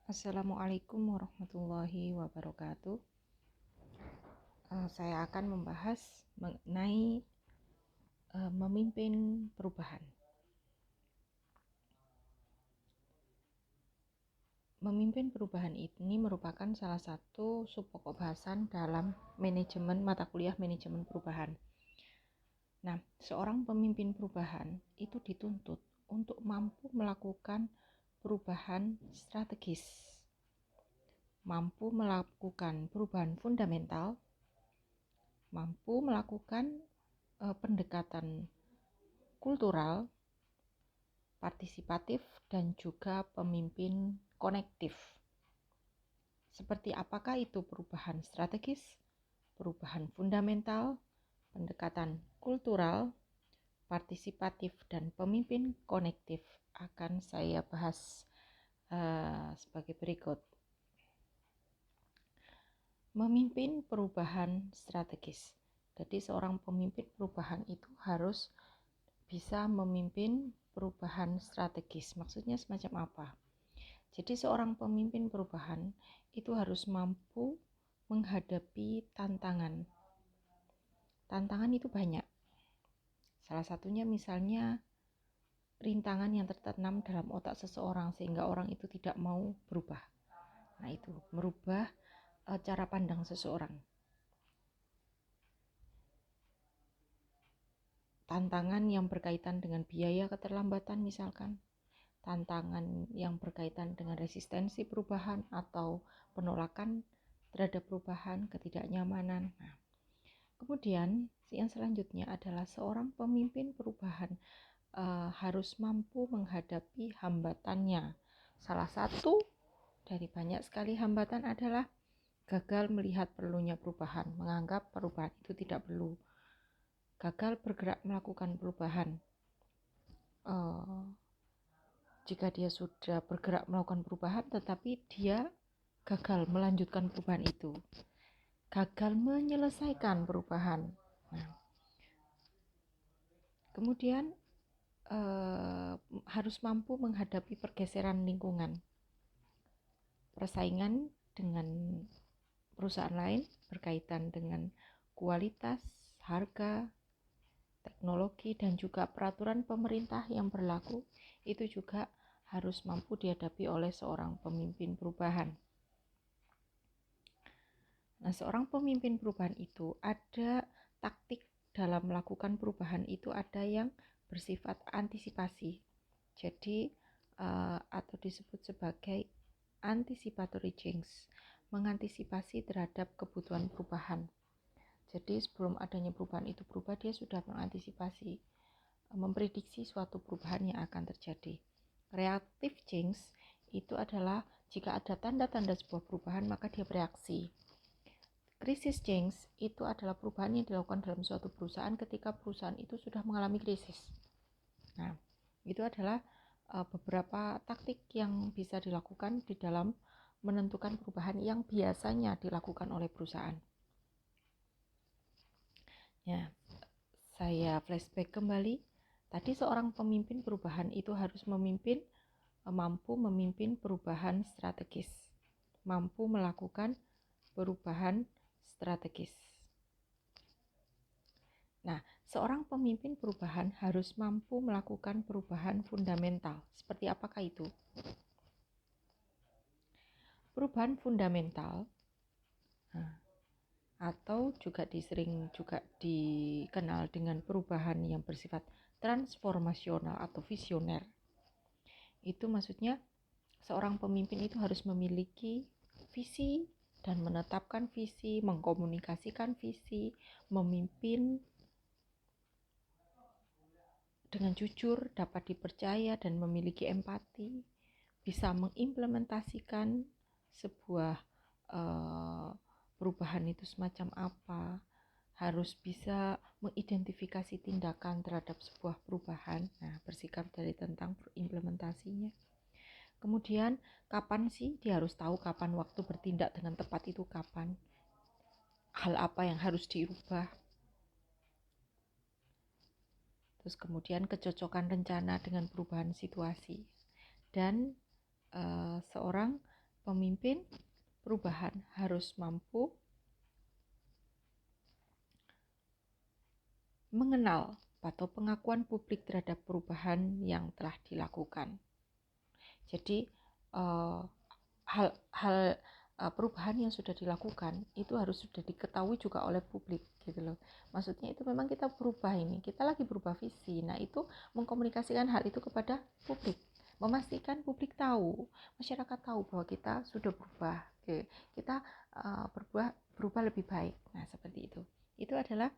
Assalamualaikum warahmatullahi wabarakatuh. Saya akan membahas mengenai memimpin perubahan. Memimpin perubahan ini merupakan salah satu subpokok bahasan dalam manajemen mata kuliah manajemen perubahan. Nah, seorang pemimpin perubahan itu dituntut untuk mampu melakukan perubahan strategis, mampu melakukan perubahan fundamental, mampu melakukan pendekatan kultural, partisipatif, dan juga pemimpin konektif. Seperti apakah itu perubahan strategis, perubahan fundamental, pendekatan kultural, partisipatif, dan pemimpin konektif akan saya bahas sebagai berikut. Memimpin perubahan strategis. Jadi seorang pemimpin perubahan itu harus bisa memimpin perubahan strategis. Maksudnya semacam apa? Jadi seorang pemimpin perubahan itu harus mampu menghadapi tantangan. Tantangan itu banyak. Salah satunya misalnya rintangan yang tertanam dalam otak seseorang sehingga orang itu tidak mau berubah. Nah, itu merubah cara pandang seseorang. Tantangan yang berkaitan dengan biaya keterlambatan misalkan, tantangan yang berkaitan dengan resistensi perubahan atau penolakan terhadap perubahan, ketidaknyamanan. Nah, kemudian yang selanjutnya adalah seorang pemimpin perubahan harus mampu menghadapi hambatannya. Salah satu dari banyak sekali hambatan adalah gagal melihat perlunya perubahan, menganggap perubahan itu tidak perlu, gagal bergerak melakukan perubahan. Jika dia sudah bergerak melakukan perubahan tetapi dia gagal melanjutkan perubahan itu, gagal menyelesaikan perubahan. Nah, kemudian harus mampu menghadapi pergeseran lingkungan, persaingan dengan perusahaan lain berkaitan dengan kualitas, harga, teknologi, dan juga peraturan pemerintah yang berlaku. Itu juga harus mampu dihadapi oleh seorang pemimpin perubahan. Nah, seorang pemimpin perubahan itu ada taktik dalam melakukan perubahan, itu ada yang bersifat antisipasi. Jadi atau disebut sebagai anticipatory change, mengantisipasi terhadap kebutuhan perubahan. Jadi sebelum adanya perubahan itu berubah, dia sudah mengantisipasi, memprediksi suatu perubahan yang akan terjadi. Reactive change itu adalah jika ada tanda-tanda sebuah perubahan maka dia bereaksi. Krisis change itu adalah perubahan yang dilakukan dalam suatu perusahaan ketika perusahaan itu sudah mengalami krisis. Nah, itu adalah beberapa taktik yang bisa dilakukan di dalam menentukan perubahan yang biasanya dilakukan oleh perusahaan. Ya, saya flashback kembali. Tadi seorang pemimpin perubahan itu harus mampu memimpin perubahan strategis, mampu melakukan perubahan strategis. Nah, seorang pemimpin perubahan harus mampu melakukan perubahan fundamental. Seperti apakah itu? Perubahan fundamental atau juga sering juga dikenal dengan perubahan yang bersifat transformasional atau visioner. Itu maksudnya seorang pemimpin itu harus memiliki visi dan menetapkan visi, mengkomunikasikan visi, memimpin dengan jujur, dapat dipercaya dan memiliki empati, bisa mengimplementasikan sebuah perubahan itu semacam apa, harus bisa mengidentifikasi tindakan terhadap sebuah perubahan, nah bersikap dari tentang implementasinya. Kemudian kapan sih dia harus tahu kapan waktu bertindak dengan tepat itu kapan, hal apa yang harus dirubah. Terus kemudian kecocokan rencana dengan perubahan situasi. Dan seorang pemimpin perubahan harus mampu mengenal atau pengakuan publik terhadap perubahan yang telah dilakukan. Jadi hal-hal perubahan yang sudah dilakukan itu harus sudah diketahui juga oleh publik gitu loh. Maksudnya itu memang kita berubah ini, kita lagi berubah visi. Nah, itu mengkomunikasikan hal itu kepada publik, memastikan publik tahu, masyarakat tahu bahwa kita sudah berubah, kita berubah lebih baik. Nah, seperti itu. Itu adalah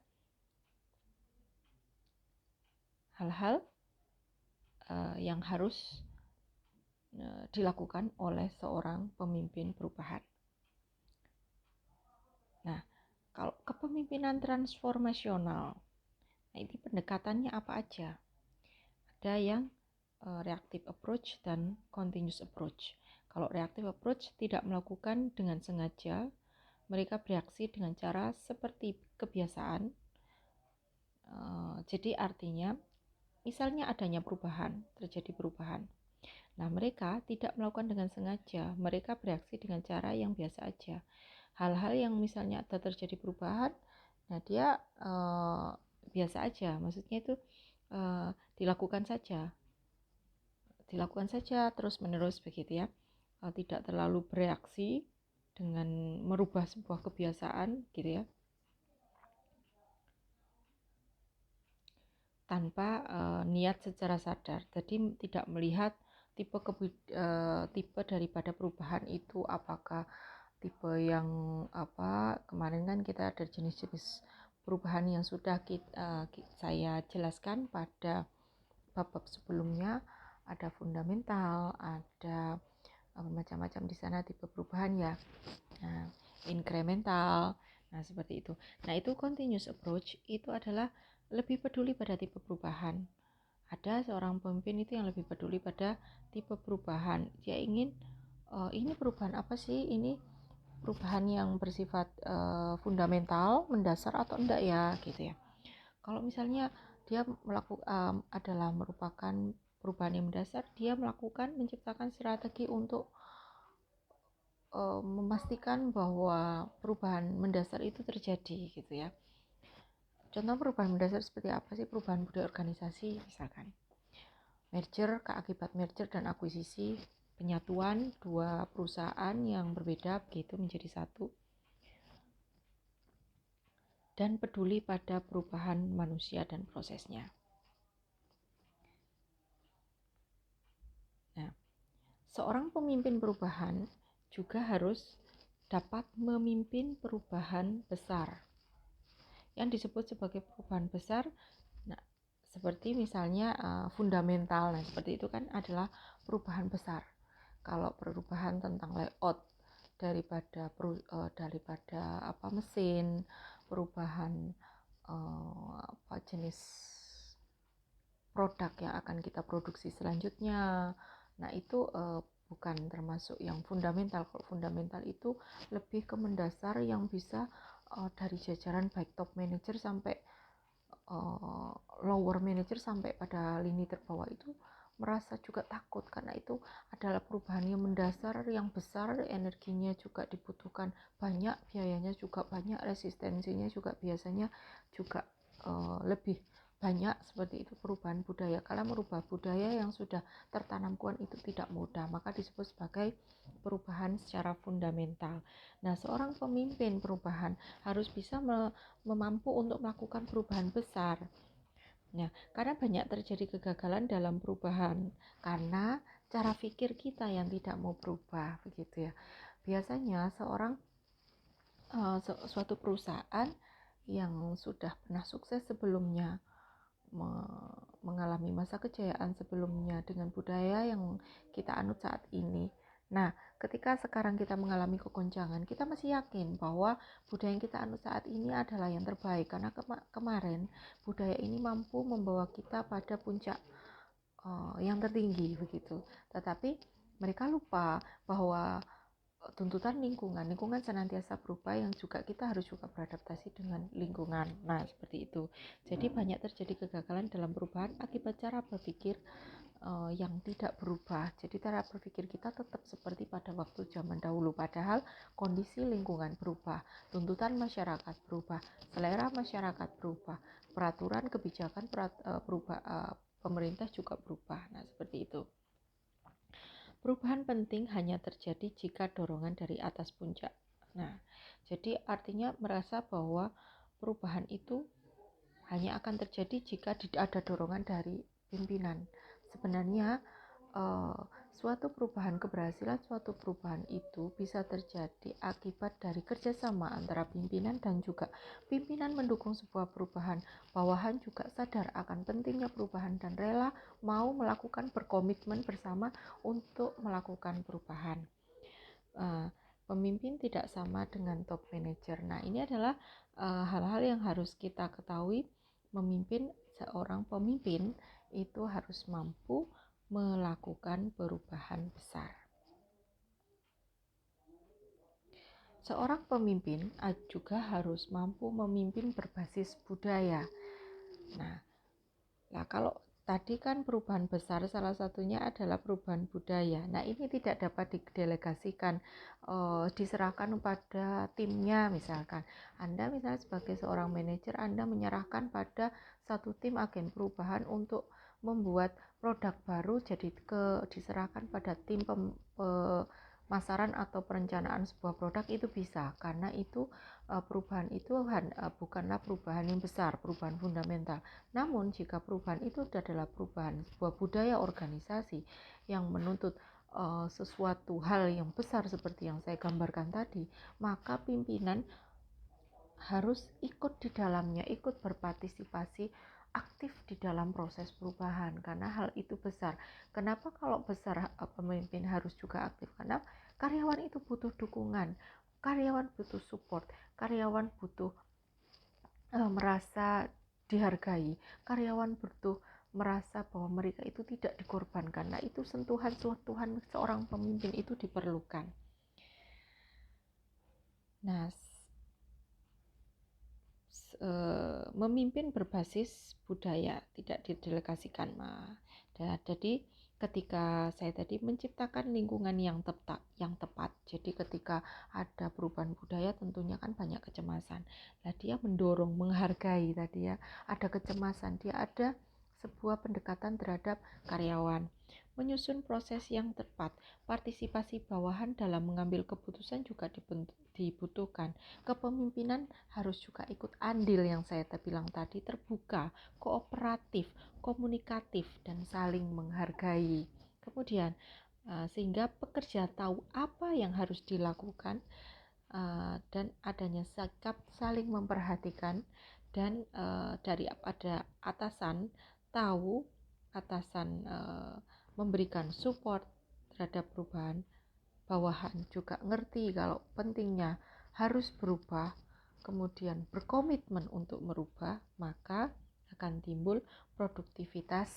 hal-hal yang harus dilakukan oleh seorang pemimpin perubahan. Nah, kalau kepemimpinan transformasional, nah ini pendekatannya apa aja? Ada yang reactive approach dan continuous approach. Kalau reactive approach tidak melakukan dengan sengaja, mereka bereaksi dengan cara seperti kebiasaan. Jadi artinya, misalnya adanya perubahan, terjadi perubahan. Nah, mereka tidak melakukan dengan sengaja, mereka bereaksi dengan cara yang biasa aja. Hal-hal yang misalnya ada terjadi perubahan, nah dia biasa aja, maksudnya itu dilakukan saja terus menerus begitu ya, tidak terlalu bereaksi dengan merubah sebuah kebiasaan gitu ya, tanpa niat secara sadar. Jadi tidak melihat tipe daripada perubahan itu, apakah tipe yang kemarin kan kita ada jenis-jenis perubahan yang sudah saya jelaskan pada bab sebelumnya. Ada fundamental, ada macam-macam di sana tipe perubahan ya. Nah, incremental, nah seperti itu. Nah, itu continuous approach itu adalah lebih peduli pada tipe perubahan. Ada seorang pemimpin itu yang lebih peduli pada tipe perubahan. Dia ingin ini perubahan apa sih? Ini perubahan yang bersifat fundamental, mendasar atau enggak ya, gitu ya. Kalau misalnya dia adalah merupakan perubahan yang mendasar, dia menciptakan strategi untuk memastikan bahwa perubahan mendasar itu terjadi gitu ya. Contoh perubahan mendasar seperti apa sih? Perubahan budaya organisasi misalkan. Merger, akibat merger dan akuisisi, penyatuan dua perusahaan yang berbeda begitu menjadi satu. Dan peduli pada perubahan manusia dan prosesnya. Nah, seorang pemimpin perubahan juga harus dapat memimpin perubahan besar. Yang disebut sebagai perubahan besar, nah, seperti misalnya fundamental, nah seperti itu kan adalah perubahan besar. Kalau perubahan tentang layout daripada mesin, perubahan jenis produk yang akan kita produksi selanjutnya, nah itu bukan termasuk yang fundamental. Kalau fundamental itu lebih ke mendasar yang bisa dari jajaran baik top manager sampai lower manager sampai pada lini terbawah itu merasa juga takut, karena itu adalah perubahan yang mendasar, yang besar, energinya juga dibutuhkan banyak, biayanya juga banyak, resistensinya juga biasanya juga lebih banyak. Seperti itu perubahan budaya. Kalau merubah budaya yang sudah tertanam kuat itu tidak mudah, maka disebut sebagai perubahan secara fundamental. Nah, seorang pemimpin perubahan harus bisa mampu untuk melakukan perubahan besar. Nah, karena banyak terjadi kegagalan dalam perubahan karena cara pikir kita yang tidak mau berubah begitu ya. Biasanya suatu perusahaan yang sudah pernah sukses sebelumnya, mengalami masa kejayaan sebelumnya dengan budaya yang kita anut saat ini. Nah, ketika sekarang kita mengalami kegoncangan, kita masih yakin bahwa budaya yang kita anut saat ini adalah yang terbaik, karena kemarin budaya ini mampu membawa kita pada puncak yang tertinggi begitu. Tetapi mereka lupa bahwa tuntutan lingkungan senantiasa berubah, yang juga kita harus juga beradaptasi dengan lingkungan. Nah, seperti itu. Jadi banyak terjadi kegagalan dalam perubahan akibat cara berpikir yang tidak berubah. Jadi cara berpikir kita tetap seperti pada waktu zaman dahulu, padahal kondisi lingkungan berubah, tuntutan masyarakat berubah, selera masyarakat berubah, peraturan kebijakan berubah, pemerintah juga berubah. Nah, seperti itu. Perubahan penting hanya terjadi jika dorongan dari atas puncak. Nah, jadi artinya merasa bahwa perubahan itu hanya akan terjadi jika ada dorongan dari pimpinan. Sebenarnya suatu perubahan itu bisa terjadi akibat dari kerjasama antara pimpinan dan juga pimpinan mendukung sebuah perubahan. Bawahan juga sadar akan pentingnya perubahan dan rela mau melakukan berkomitmen bersama untuk melakukan perubahan. Pemimpin tidak sama dengan top manager. Nah, ini adalah hal-hal yang harus kita ketahui. Seorang pemimpin itu harus mampu melakukan perubahan besar. Seorang pemimpin juga harus mampu memimpin berbasis budaya. Nah, kalau tadi kan perubahan besar salah satunya adalah perubahan budaya. Nah, ini tidak dapat didelegasikan, diserahkan pada timnya. Misalkan Anda misalnya sebagai seorang manajer, Anda menyerahkan pada satu tim agen perubahan untuk membuat produk baru, jadi diserahkan pada tim pemasaran atau perencanaan sebuah produk, itu bisa, karena itu perubahan itu bukanlah perubahan yang besar, perubahan fundamental. Namun jika perubahan itu adalah perubahan sebuah budaya organisasi yang menuntut sesuatu hal yang besar seperti yang saya gambarkan tadi, maka pimpinan harus ikut di dalamnya, ikut berpartisipasi aktif di dalam proses perubahan, karena hal itu besar. Kenapa kalau besar pemimpin harus juga aktif? Karena karyawan itu butuh dukungan, karyawan butuh support, karyawan butuh merasa dihargai, karyawan butuh merasa bahwa mereka itu tidak dikorbankan. Nah, itu sentuhan seorang pemimpin itu diperlukan. Nah, memimpin berbasis budaya, tidak didelegasikan. Jadi ketika saya tadi menciptakan lingkungan yang tepat, jadi ketika ada perubahan budaya tentunya kan banyak kecemasan. Nah, dia mendorong, menghargai tadi ya, ada kecemasan, dia ada sebuah pendekatan terhadap karyawan, menyusun proses yang tepat, partisipasi bawahan dalam mengambil keputusan juga dibutuhkan. Kepemimpinan harus juga ikut andil yang saya bilang tadi, terbuka, kooperatif, komunikatif, dan saling menghargai. Kemudian sehingga pekerja tahu apa yang harus dilakukan, dan adanya sikap saling memperhatikan, dan dari pada atasan tahu, atasan memberikan support terhadap perubahan, bawahan juga ngerti kalau pentingnya harus berubah, kemudian berkomitmen untuk merubah, maka akan timbul produktivitas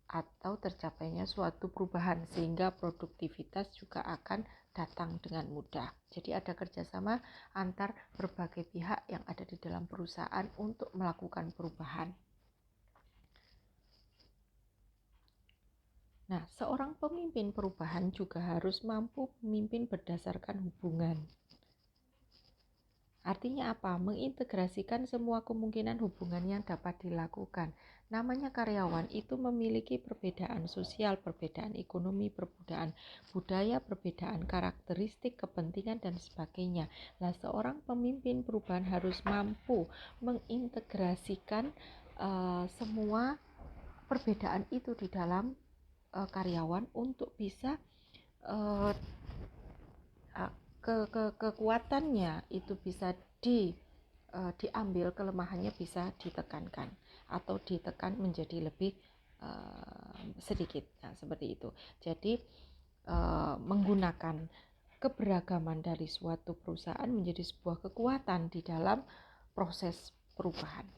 atau tercapainya suatu perubahan, sehingga produktivitas juga akan datang dengan mudah. Jadi ada kerjasama antar berbagai pihak yang ada di dalam perusahaan untuk melakukan perubahan. Nah, seorang pemimpin perubahan juga harus mampu memimpin berdasarkan hubungan. Artinya apa? Mengintegrasikan semua kemungkinan hubungan yang dapat dilakukan. Namanya karyawan itu memiliki perbedaan sosial, perbedaan ekonomi, perbedaan budaya, perbedaan karakteristik, kepentingan, dan sebagainya. Nah, seorang pemimpin perubahan harus mampu mengintegrasikan semua perbedaan itu di dalam karyawan untuk bisa kekuatannya itu bisa diambil, kelemahannya bisa ditekankan atau ditekan menjadi lebih sedikit. Nah, seperti itu. Jadi menggunakan keberagaman dari suatu perusahaan menjadi sebuah kekuatan di dalam proses perubahan.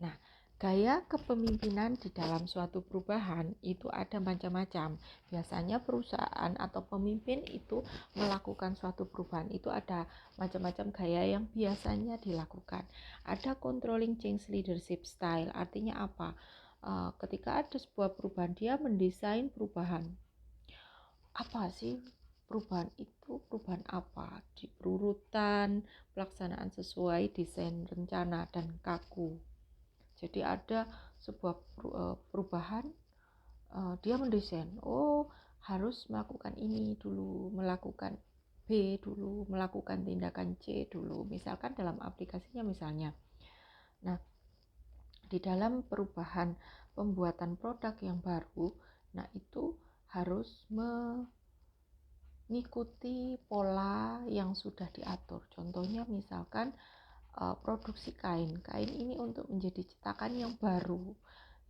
Nah, Gaya kepemimpinan di dalam suatu perubahan itu ada macam-macam. Biasanya perusahaan atau pemimpin itu melakukan suatu perubahan itu ada macam-macam gaya yang biasanya dilakukan. Ada controlling change leadership style, artinya apa? Ketika ada sebuah perubahan, dia mendesain perubahan. Apa sih perubahan itu? Perubahan apa? Di perurutan, pelaksanaan sesuai desain rencana dan kaku. Jadi ada sebuah perubahan, dia mendesain, harus melakukan ini dulu, melakukan B dulu, melakukan tindakan C dulu, misalkan dalam aplikasinya misalnya. Nah, di dalam perubahan pembuatan produk yang baru, nah itu harus mengikuti pola yang sudah diatur. Contohnya misalkan produksi kain ini untuk menjadi cetakan yang baru,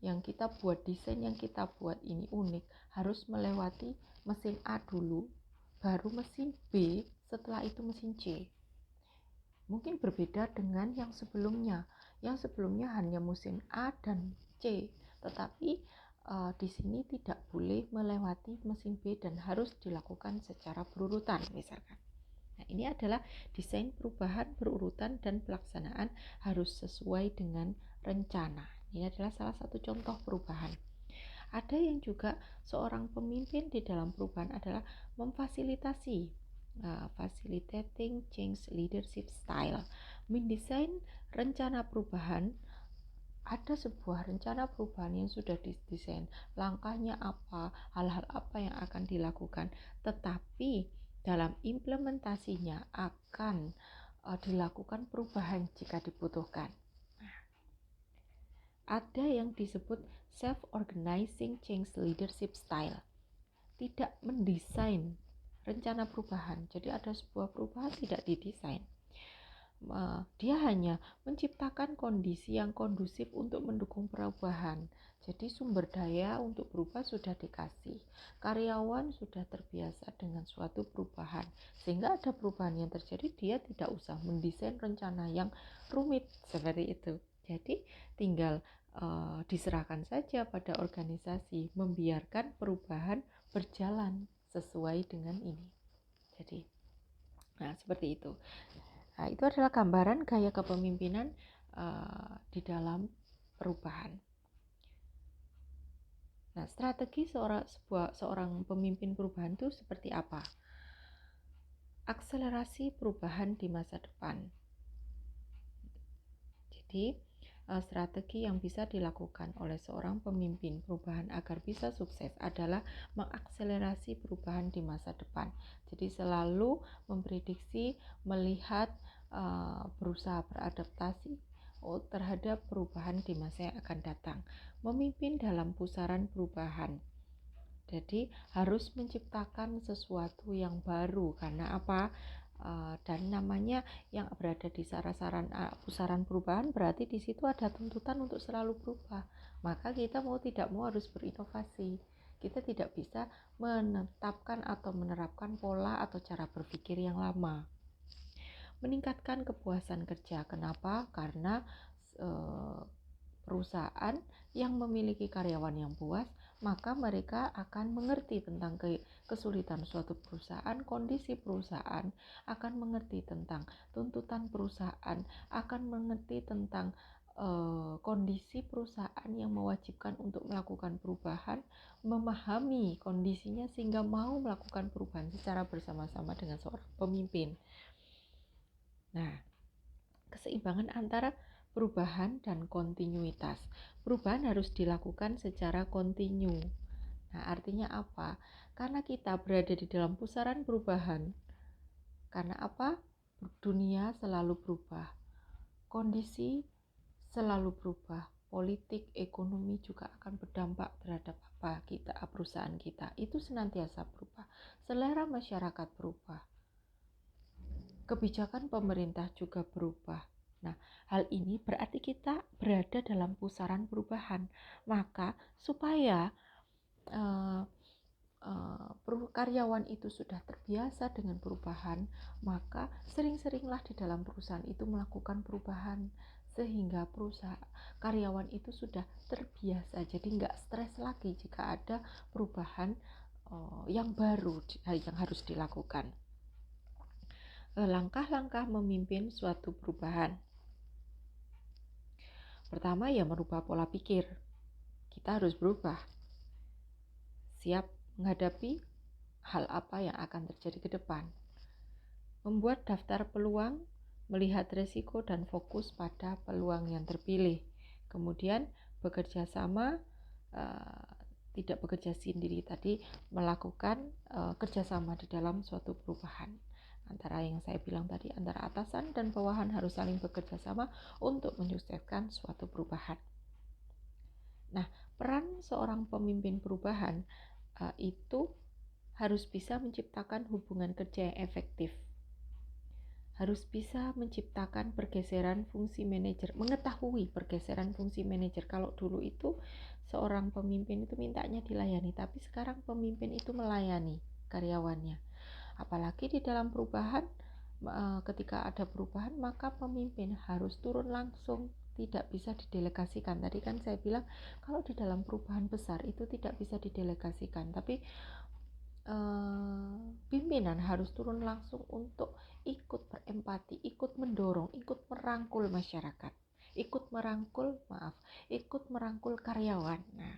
yang kita buat, desain yang kita buat ini unik, harus melewati mesin A dulu, baru mesin B, setelah itu mesin C. Mungkin berbeda dengan yang sebelumnya hanya mesin A dan C, tetapi di sini tidak boleh melewati mesin B dan harus dilakukan secara berurutan misalkan. Nah, ini adalah desain perubahan berurutan dan pelaksanaan harus sesuai dengan rencana. Ini adalah salah satu contoh perubahan. Ada yang juga seorang pemimpin di dalam perubahan adalah memfasilitasi, facilitating change leadership style, mendesain rencana perubahan. Ada sebuah rencana perubahan yang sudah didesain, langkahnya apa, hal-hal apa yang akan dilakukan, tetapi dalam implementasinya akan dilakukan perubahan jika dibutuhkan. Ada yang disebut self-organizing change leadership style, tidak mendesain rencana perubahan. Jadi ada sebuah perubahan tidak didesain, dia hanya menciptakan kondisi yang kondusif untuk mendukung perubahan. Jadi sumber daya untuk berubah sudah dikasih, karyawan sudah terbiasa dengan suatu perubahan, sehingga ada perubahan yang terjadi, dia tidak usah mendesain rencana yang rumit seperti itu. Jadi tinggal diserahkan saja pada organisasi, membiarkan perubahan berjalan sesuai dengan ini. Jadi seperti itu. Nah, itu adalah gambaran gaya kepemimpinan di dalam perubahan. Nah, strategi seorang pemimpin perubahan itu seperti apa? Akselerasi perubahan di masa depan. Jadi, strategi yang bisa dilakukan oleh seorang pemimpin perubahan agar bisa sukses adalah mengakselerasi perubahan di masa depan. Jadi selalu memprediksi, melihat, berusaha beradaptasi terhadap perubahan di masa yang akan datang. Memimpin dalam pusaran perubahan. Jadi harus menciptakan sesuatu yang baru. Karena apa? Dan namanya yang berada di pusaran perubahan, berarti di situ ada tuntutan untuk selalu berubah. Maka kita mau tidak mau harus berinovasi. Kita tidak bisa menetapkan atau menerapkan pola atau cara berpikir yang lama. Meningkatkan kepuasan kerja. Kenapa? Karena perusahaan yang memiliki karyawan yang puas, maka mereka akan mengerti tentang kesulitan suatu perusahaan, kondisi perusahaan, akan mengerti tentang tuntutan perusahaan, akan mengerti tentang kondisi perusahaan yang mewajibkan untuk melakukan perubahan, memahami kondisinya sehingga mau melakukan perubahan secara bersama-sama dengan seorang pemimpin. Nah, keseimbangan antara perubahan dan kontinuitas. Perubahan harus dilakukan secara kontinu. Nah, artinya apa? Karena kita berada di dalam pusaran perubahan. Karena apa? Dunia selalu berubah. Kondisi selalu berubah. Politik, ekonomi juga akan berdampak terhadap perusahaan kita. Itu senantiasa berubah. Selera masyarakat berubah. Kebijakan pemerintah juga berubah. Nah, hal ini berarti kita berada dalam pusaran perubahan. Maka supaya karyawan itu sudah terbiasa dengan perubahan, maka sering-seringlah di dalam perusahaan itu melakukan perubahan. sehingga perusahaan karyawan itu sudah terbiasa, jadi nggak stres lagi jika ada perubahan yang baru yang harus dilakukan. Langkah-langkah memimpin suatu perubahan. Pertama ya merubah pola pikir. Kita harus berubah, siap menghadapi hal apa yang akan terjadi ke depan. Membuat daftar peluang, melihat risiko dan fokus pada peluang yang terpilih. Kemudian bekerja sama, tidak bekerja sendiri tadi, melakukan kerjasama di dalam suatu perubahan. Antara yang saya bilang tadi, antara atasan dan bawahan harus saling bekerja sama untuk menyukseskan suatu perubahan. Nah, peran seorang pemimpin perubahan itu harus bisa menciptakan hubungan kerja yang efektif, harus bisa menciptakan pergeseran fungsi manajer, mengetahui pergeseran fungsi manajer. Kalau dulu itu seorang pemimpin itu mintanya dilayani, tapi sekarang pemimpin itu melayani karyawannya. Apalagi di dalam perubahan, ketika ada perubahan maka pemimpin harus turun langsung, tidak bisa didelegasikan. Tadi kan saya bilang kalau di dalam perubahan besar itu tidak bisa didelegasikan, tapi pimpinan harus turun langsung untuk ikut berempati, ikut mendorong, ikut merangkul masyarakat, ikut merangkul karyawan. Nah,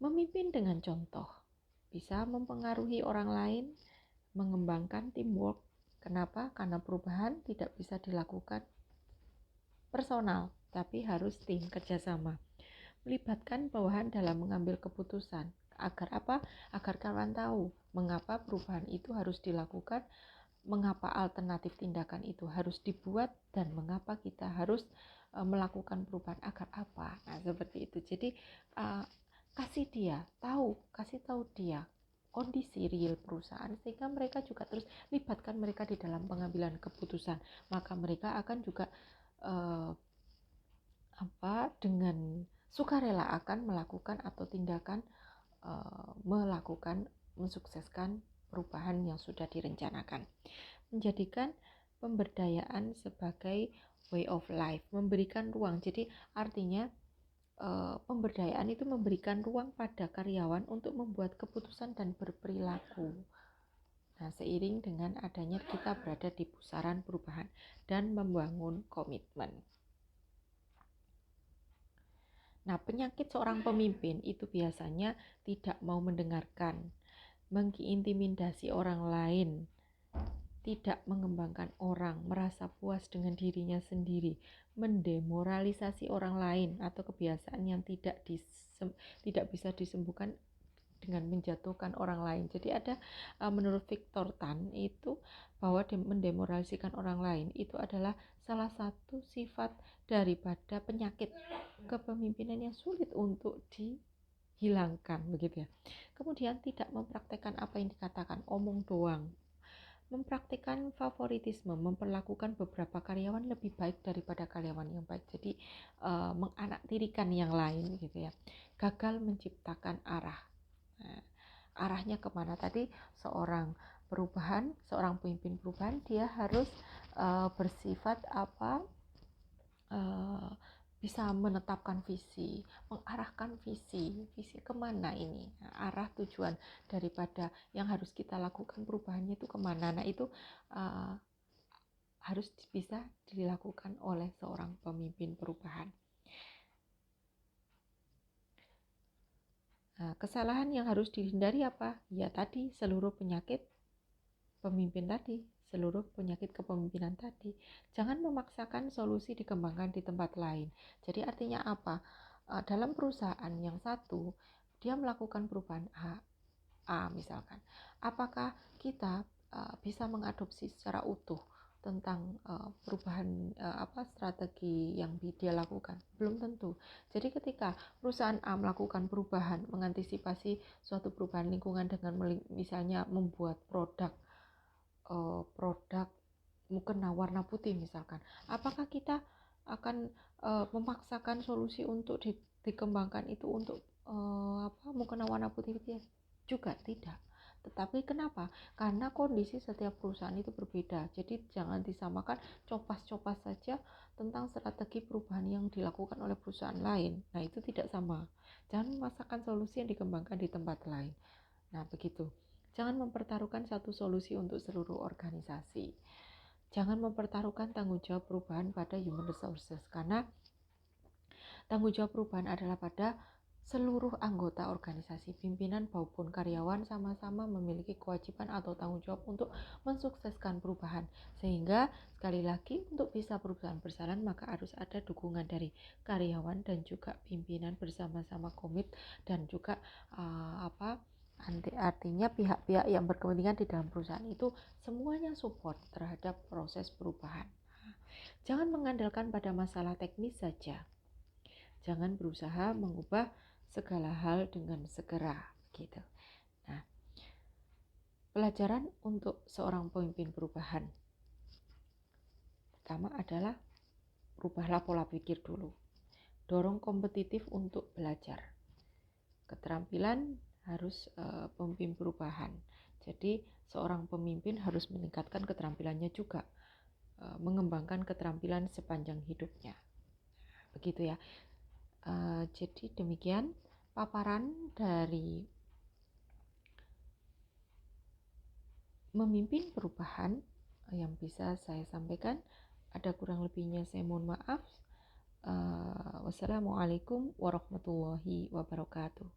memimpin dengan contoh bisa mempengaruhi orang lain, mengembangkan teamwork. Kenapa? Karena perubahan tidak bisa dilakukan personal, tapi harus tim kerjasama. Melibatkan bawahan dalam mengambil keputusan. Agar apa? Agar kawan tahu mengapa perubahan itu harus dilakukan, mengapa alternatif tindakan itu harus dibuat, dan mengapa kita harus melakukan perubahan, agar apa. Nah, seperti itu. Jadi kasih tahu dia kondisi real perusahaan, sehingga mereka juga terus libatkan mereka di dalam pengambilan keputusan. Maka mereka akan juga dengan sukarela akan melakukan atau tindakan mensukseskan perubahan yang sudah direncanakan. Menjadikan pemberdayaan sebagai way of life, memberikan ruang. Jadi artinya pemberdayaan itu memberikan ruang pada karyawan untuk membuat keputusan dan berperilaku. Nah, seiring dengan adanya kita berada di pusaran perubahan dan membangun komitmen. Nah, penyakit seorang pemimpin itu biasanya tidak mau mendengarkan, mengintimidasi orang lain, tidak mengembangkan orang, merasa puas dengan dirinya sendiri, mendemoralisasi orang lain, atau kebiasaan yang tidak bisa disembuhkan dengan menjatuhkan orang lain. Jadi ada menurut Victor Tan itu bahwa mendemoralisasikan orang lain itu adalah salah satu sifat daripada penyakit kepemimpinan yang sulit untuk dihilangkan, begitu ya. Kemudian tidak mempraktekkan apa yang dikatakan, omong doang. Mempraktikkan favoritisme, memperlakukan beberapa karyawan lebih baik daripada karyawan yang baik. Jadi menganaktirikan yang lain, gitu ya. Gagal menciptakan arah. Nah, arahnya kemana? Tadi seorang pemimpin perubahan, dia harus bersifat bisa menetapkan visi, mengarahkan visi kemana ini, arah tujuan daripada yang harus kita lakukan perubahannya itu kemana. Nah, itu harus bisa dilakukan oleh seorang pemimpin perubahan. Nah, kesalahan yang harus dihindari apa? Ya tadi, seluruh penyakit pemimpin tadi, seluruh penyakit kepemimpinan tadi. Jangan memaksakan solusi dikembangkan di tempat lain. Jadi artinya apa? Dalam perusahaan yang satu, dia melakukan perubahan A misalkan. Apakah kita bisa mengadopsi secara utuh tentang perubahan strategi yang dia lakukan? Belum tentu. Jadi ketika perusahaan A melakukan perubahan, mengantisipasi suatu perubahan lingkungan dengan misalnya membuat produk mukena warna putih misalkan, apakah kita akan memaksakan solusi untuk dikembangkan itu untuk mukena warna putih? Juga tidak. Tetapi kenapa? Karena kondisi setiap perusahaan itu berbeda. Jadi jangan disamakan copas-copas saja tentang strategi perubahan yang dilakukan oleh perusahaan lain. Nah, itu tidak sama. Jangan memaksakan solusi yang dikembangkan di tempat lain. Nah, begitu. Jangan mempertaruhkan satu solusi untuk seluruh organisasi. Jangan mempertaruhkan tanggung jawab perubahan pada human resources, karena tanggung jawab perubahan adalah pada seluruh anggota organisasi, pimpinan maupun karyawan sama-sama memiliki kewajiban atau tanggung jawab untuk mensukseskan perubahan. Sehingga sekali lagi, untuk bisa perubahan berjalan maka harus ada dukungan dari karyawan dan juga pimpinan bersama-sama komit, dan juga artinya pihak-pihak yang berkepentingan di dalam perusahaan itu semuanya support terhadap proses perubahan. Jangan mengandalkan pada masalah teknis saja. Jangan berusaha mengubah segala hal dengan segera gitu. Nah, pelajaran untuk seorang pemimpin perubahan pertama adalah rubahlah pola pikir dulu. Dorong kompetitif untuk belajar. Keterampilan harus pemimpin perubahan. Jadi seorang pemimpin harus meningkatkan keterampilannya juga, mengembangkan keterampilan sepanjang hidupnya. Begitu ya. Jadi demikian paparan dari memimpin perubahan yang bisa saya sampaikan. Ada kurang lebihnya saya mohon maaf. Wassalamualaikum warahmatullahi wabarakatuh.